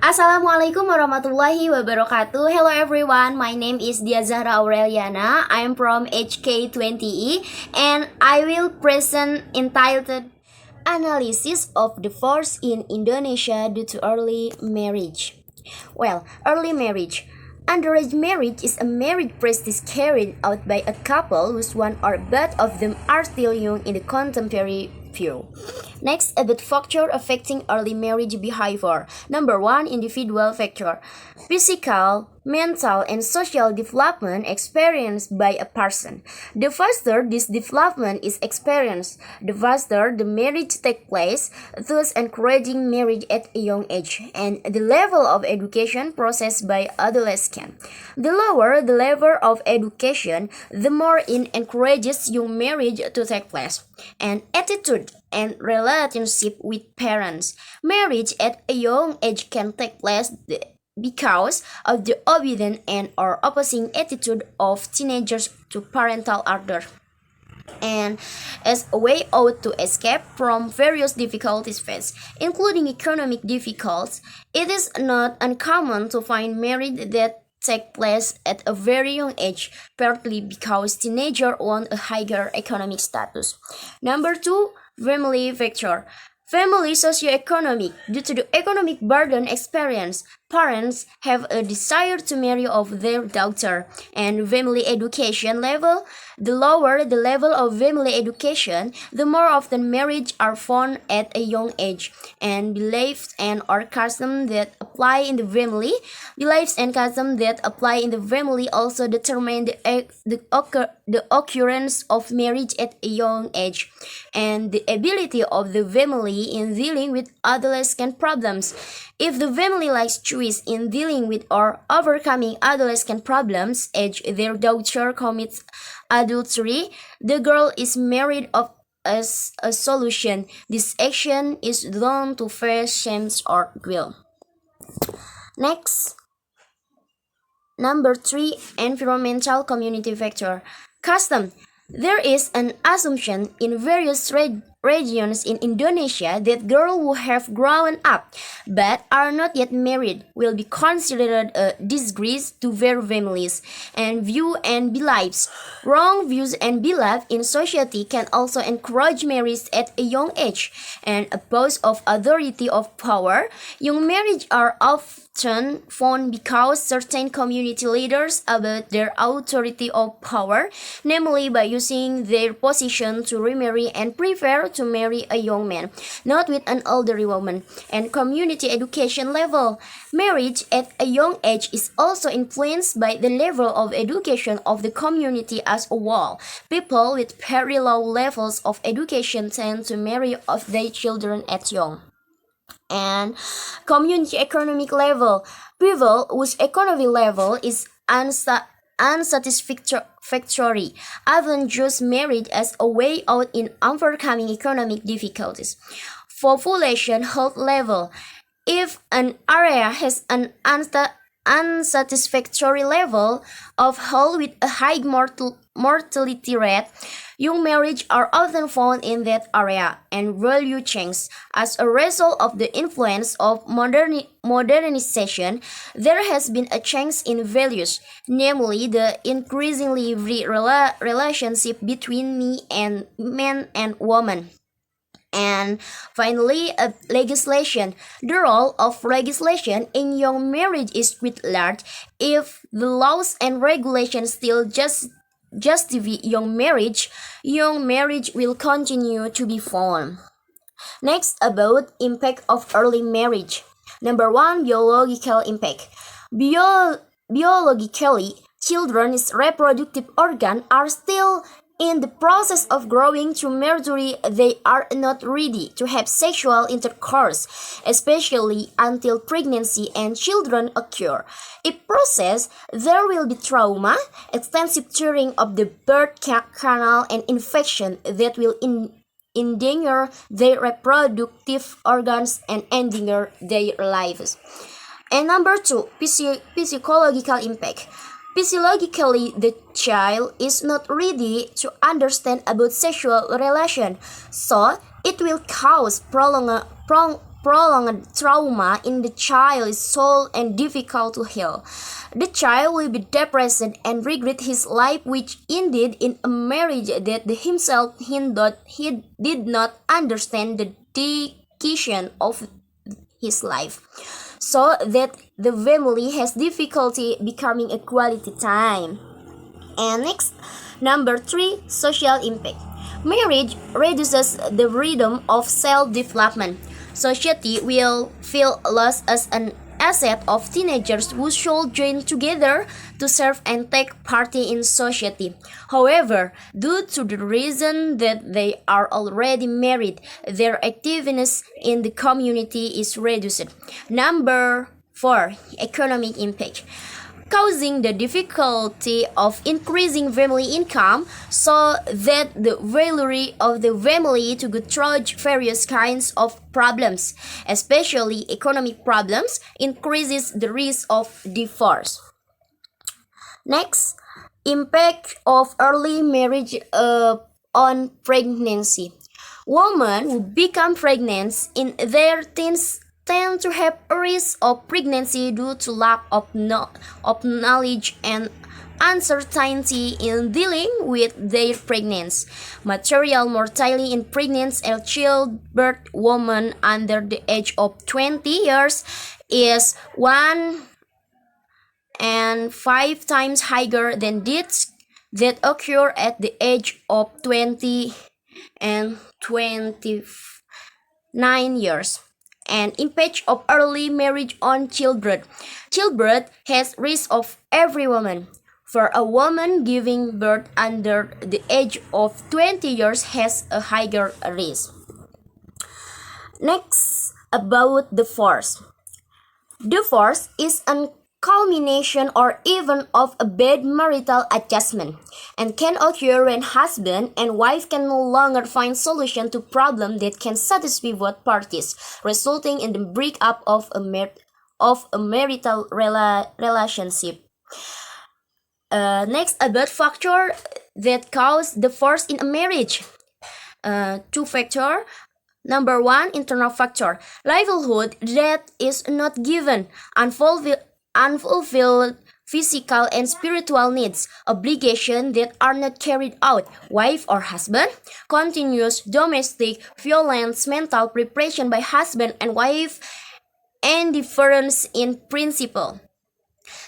Assalamualaikum warahmatullahi wabarakatuh. Hello everyone, my name is Diaz Zahra Aureliana. I am from HK20E and I will present entitled Analysis of Divorce in Indonesia Due to Early Marriage. Early marriage. Underage marriage is a marriage practice carried out by a couple whose one or both of them are still young in the contemporary view. Next, about factors affecting early marriage behavior. Number 1, individual factor. Physical, mental, and social development experienced by a person. The faster this development is experienced, the faster the marriage takes place, thus encouraging marriage at a young age, and the level of education processed by adolescents. The lower the level of education, the more it encourages young marriage to take place. And attitude and relationship with parents. Marriage at a young age can take place because of the obedient and or opposing attitude of teenagers to parental order, and as a way out to escape from various difficulties faced, including economic difficulties. It is not uncommon to find marriage that take place at a very young age, partly because teenagers want a higher economic status. Number 2, family factor. Family socioeconomic. Due to the economic burden experienced, parents have a desire to marry off their daughter. And family education level. The lower the level of family education, the more often marriage are found at a young age. And beliefs and or customs that apply in the family. Beliefs and customs that apply in the family also determine the occurrence of marriage at a young age, and the ability of the family in dealing with adolescent problems. If the family likes choice in dealing with or overcoming adolescent problems, as their daughter commits adultery, the girl is married off as a solution. This action is done to face shame or guilt. Next, number 3, environmental community factor. Custom. There is an assumption in various regions in Indonesia that girls who have grown up but are not yet married will be considered a disgrace to their families, and view and beliefs. Wrong views and beliefs in society can also encourage marriage at a young age, and a post of authority of power. Young marriages are often found because certain community leaders abuse their authority of power, namely by using their position to remarry and prefer to marry a young man, not with an elderly woman. And community education level. Marriage at a young age is also influenced by the level of education of the community as a whole. People with very low levels of education tend to marry off their children at young. And community economic level. People whose economic level is unsatisfactory often choose marriage as a way out in overcoming economic difficulties. Population health level. If an area has an unsatisfactory level of health with a high mortality rate, young marriages are often found in that area, and value change. As a result of the influence of modernization, there has been a change in values, namely the increasingly free relationship between men and women. And finally, legislation. The role of legislation in young marriage is quite large. If the laws and regulations still justify young marriage will continue to be formed. Next, about impact of early marriage. Number 1, biological impact. Biologically, children's reproductive organs are still in the process of growing through maturity. They are not ready to have sexual intercourse, especially until pregnancy and children occur. If process, there will be trauma, extensive tearing of the birth canal, and infection that will endanger their reproductive organs and endanger their lives. And number 2, psychological impact. Physiologically, the child is not ready to understand about sexual relation, so it will cause prolonged trauma in the child's soul and difficult to heal. The child will be depressed and regret his life, which indeed in a marriage that himself he did not understand the dedication of his life, so that the family has difficulty becoming a quality time. And next, number 3, social impact. Marriage reduces the freedom of self-development. Society will feel lost as an asset of teenagers who should join together to serve and take part in society. However, due to the reason that they are already married, their activeness in the community is reduced. Number 4, economic impact, causing the difficulty of increasing family income, so that the value of the family to go through various kinds of problems, especially economic problems, increases the risk of divorce. Next, impact of early marriage on pregnancy. Women who become pregnant in their teens tend to have a risk of pregnancy due to lack of knowledge and uncertainty in dealing with their pregnancy. Maternal mortality in pregnant and childbirth women under the age of 20 years is 1.5 times higher than deaths that occur at the age of 20 and 29 years. And impact of early marriage on childbirth. Childbirth has risk of every woman. For a woman giving birth under the age of 20 years has a higher risk. Next, about divorce. Divorce is a culmination or event of a bad marital adjustment and can occur when husband and wife can no longer find solution to problem that can satisfy both parties, resulting in the breakup of a marital relationship. Next, about factor that cause divorce in a marriage. 2 factor. Number 1, internal factor, livelihood that is not given, unfulfilled physical and spiritual needs, obligations that are not carried out, wife or husband, continuous domestic violence, mental preparation by husband and wife, and difference in principle.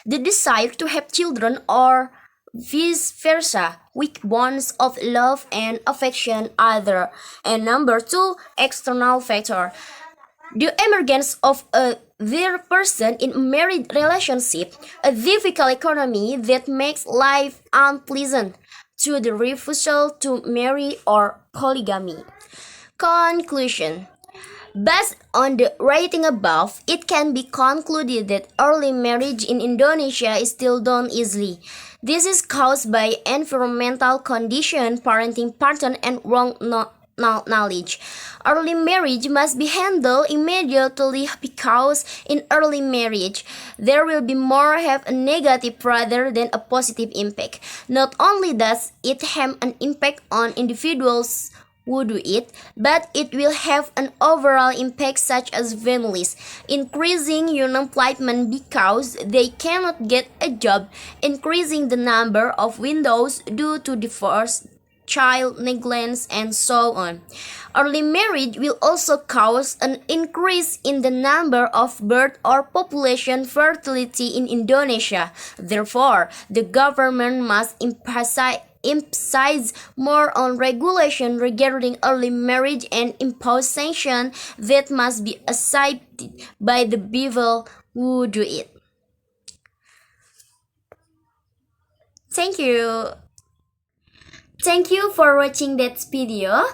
The desire to have children or vice versa, weak bonds of love and affection other. And number 2, external factor, the emergence of a third person in a married relationship, a difficult economy that makes life unpleasant, to the refusal to marry or polygamy. Conclusion. Based on the rating above, it can be concluded that early marriage in Indonesia is still done easily. This is caused by environmental condition, parenting pattern, and wrong knowledge. Early marriage must be handled immediately because in early marriage, there will be more have a negative rather than a positive impact. Not only does it have an impact on individuals who do it, but it will have an overall impact such as families, increasing unemployment because they cannot get a job, increasing the number of widows due to divorce, child neglect, and so on. Early marriage will also cause an increase in the number of birth or population fertility in Indonesia. Therefore, the government must emphasize more on regulation regarding early marriage and impose sanctions that must be accepted by the people who do it. Thank you. Thank you for watching that video.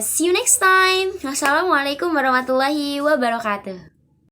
See you next time. Wassalamualaikum warahmatullahi wabarakatuh.